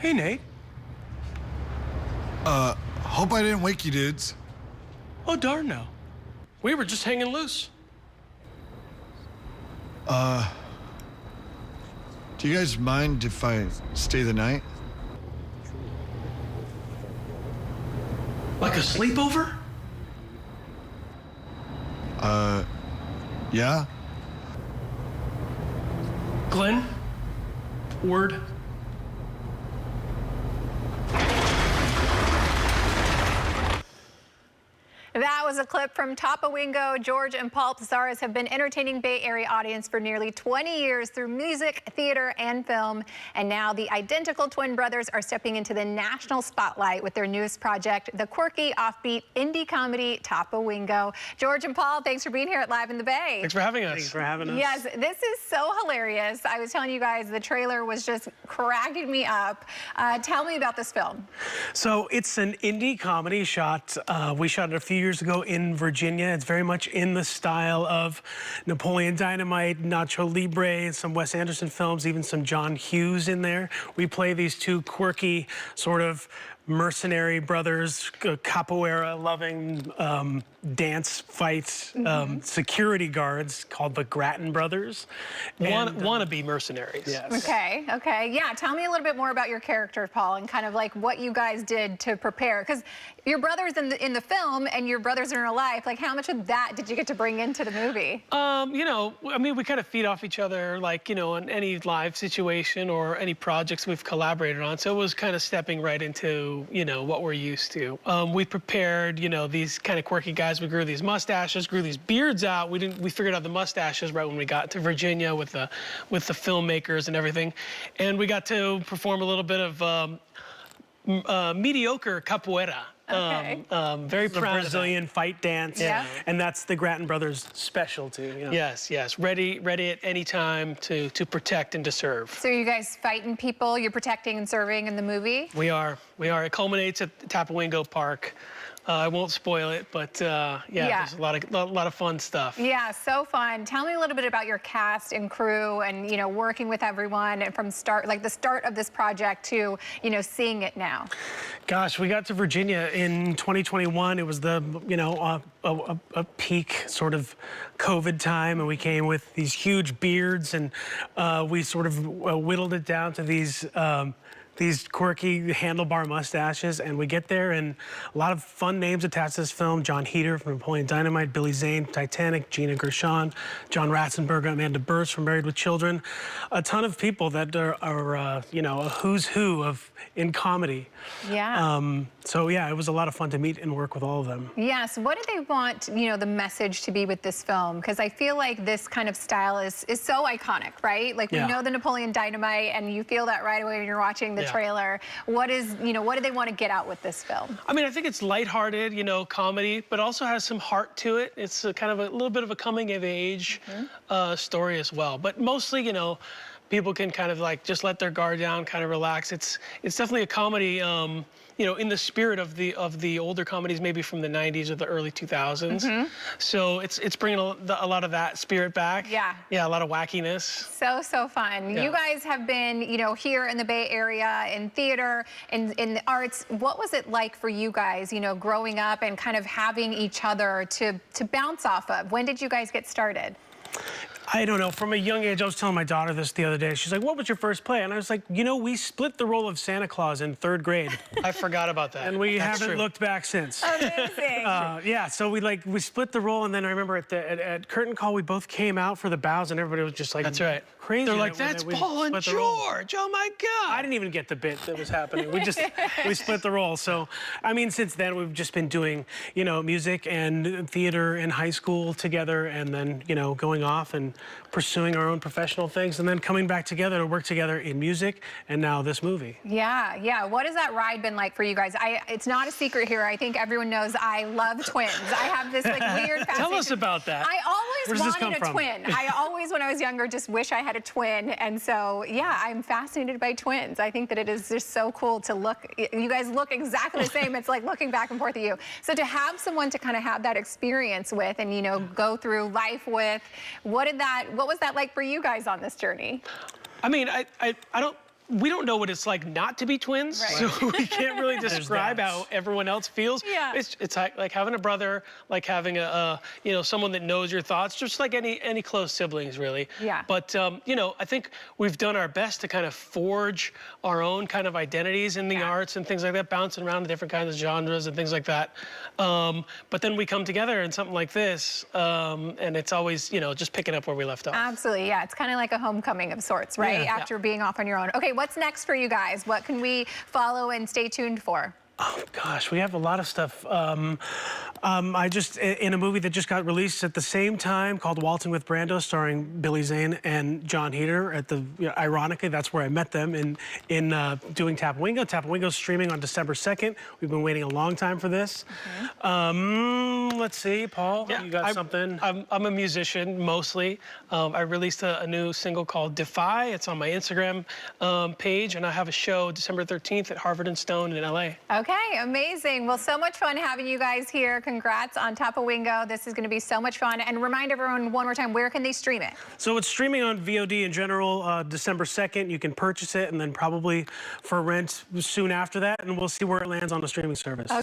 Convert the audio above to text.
Hey, Nate. Hope I didn't wake you dudes. Oh, darn no. We were just hanging loose. Do you guys mind if I stay the night? Like a sleepover? Yeah? Glenn? Word? That was a clip from Tapawingo. George and Paul Psarras have been entertaining Bay Area audience for nearly 20 years through music, theater, and film. And now the identical twin brothers are stepping into the national spotlight with their newest project, the quirky, offbeat indie comedy Tapawingo. George and Paul, thanks for being here at Live in the Bay. Thanks for having us. Thanks for having us. Yes, this is so hilarious. I was telling you guys, the trailer was just cracking me up. Tell me about this film. So it's an indie comedy shot. We shot it a few years ago in Virginia. It's very much in the style of Napoleon Dynamite, Nacho Libre, and some Wes Anderson films, even some John Hughes in there. We play these two quirky sort of mercenary brothers, capoeira-loving dance fights, security guards called the Grattan Brothers. Wannabe mercenaries. Yes. Okay. Yeah, tell me a little bit more about your character, Paul, and kind of like what you guys did to prepare. Because your brothers in the film and your brothers in real life, like how much of that did you get to bring into the movie? You know, I mean, we kind of feed off each other, like, you know, in any live situation or any projects we've collaborated on. So it was kind of stepping right into, you know, what we're used to. We prepared, you know, these kind of quirky guys. We grew these mustaches, grew these beards out. We figured out the mustaches right when we got to Virginia with the filmmakers and everything. And we got to perform a little bit of mediocre capoeira. Okay. Very proud of Brazilian fight dance. Yeah. And that's the Grattan Brothers' specialty. You know? Yes. Ready at any time to protect and to serve. So you guys fighting people, you're protecting and serving in the movie? We are. It culminates at Tapawingo Park. I won't spoil it, but yeah, there's a lot of fun stuff. Yeah, so fun. Tell me a little bit about your cast and crew and, you know, working with everyone and from the start of this project to, you know, seeing it now. Gosh, we got to Virginia in 2021. It was the, you know, a peak sort of COVID time, and we came with these huge beards, and we sort of whittled it down to these quirky handlebar mustaches, and we get there, and a lot of fun names attached to this film. John Heder from Napoleon Dynamite, Billy Zane from Titanic, Gina Gershon, John Ratzenberger, Amanda Burrs from Married with Children. A ton of people that are you know, a who's who in comedy. Yeah. So yeah, it was a lot of fun to meet and work with all of them. Yes. What do they want, you know, the message to be with this film? Because I feel like this kind of style is so iconic, right? Like we know the Napoleon Dynamite, and you feel that right away when you're watching the trailer. What is, you know, what do they want to get out with this film? I mean, I think it's lighthearted, you know, comedy, but also has some heart to it. It's kind of a little bit of a coming of age story as well. But mostly, you know, people can kind of like just let their guard down, kind of relax. It's definitely a comedy, you know, in the spirit of the older comedies, maybe from the 90s or the early 2000s. So it's bringing a lot of that spirit back. Yeah, a lot of wackiness. So fun. You guys have been, you know, here in the Bay Area in theater and in the arts. What was it like for you guys, you know, growing up and kind of having each other to bounce off of? When did you guys get started? I don't know. From a young age, I was telling my daughter this the other day. She's like, what was your first play? And I was like, you know, we split the role of Santa Claus in 3rd grade. I forgot about that. And we haven't looked back since. Amazing. Yeah, so we split the role, and then I remember at curtain call, we both came out for the bows, and everybody was just like, that's right. Crazy. They're like, that's Paul and George. Oh my God. I didn't even get the bit that was happening. We split the role. So, I mean, since then, we've just been doing, you know, music and theater in high school together, and then, you know, going off and pursuing our own professional things, and then coming back together to work together in music, and now this movie. Yeah. What has that ride been like for you guys? It's not a secret here. I think everyone knows I love twins. I have this like weird fascination. Tell us about that. I always wanted a twin. I always, when I was younger, just wish I had a twin. And so, yeah, I'm fascinated by twins. I think that it is just so cool to look. You guys look exactly the same. It's like looking back and forth at you. So to have someone to kind of have that experience with and, you know, go through life with, what was that like for you guys on this journey? I mean, I don't we don't know what it's like not to be twins, Right. so we can't really describe that. how everyone else feels. Yeah. It's like having a brother, like having a someone that knows your thoughts, just like any close siblings, really. Yeah. But I think we've done our best to kind of forge our own kind of identities in the arts and things like that, bouncing around to different kinds of genres and things like that. But then we come together in something like this, and it's always just picking up where we left off. Absolutely, yeah. It's kind of like a homecoming of sorts, right? Yeah. After being off on your own. Okay, what's next for you guys? What can we follow and stay tuned for? Oh gosh, we have a lot of stuff. I just in a movie that just got released at the same time called Waltzing with Brando, starring Billy Zane and John Heder. Ironically, that's where I met them in doing Tapawingo. Tapawingo's streaming on December 2nd. We've been waiting a long time for this. Let's see, Paul, you got something? I'm a musician mostly. I released a new single called Defy. It's on my Instagram page, and I have a show December 13th at Harvard and Stone in LA. Okay, amazing. Well, so much fun having you guys here. Congrats on Tapawingo. This is going to be so much fun. And remind everyone one more time, where can they stream it? So it's streaming on VOD in general December 2nd. You can purchase it and then probably for rent soon after that, and we'll see where it lands on the streaming service. Okay.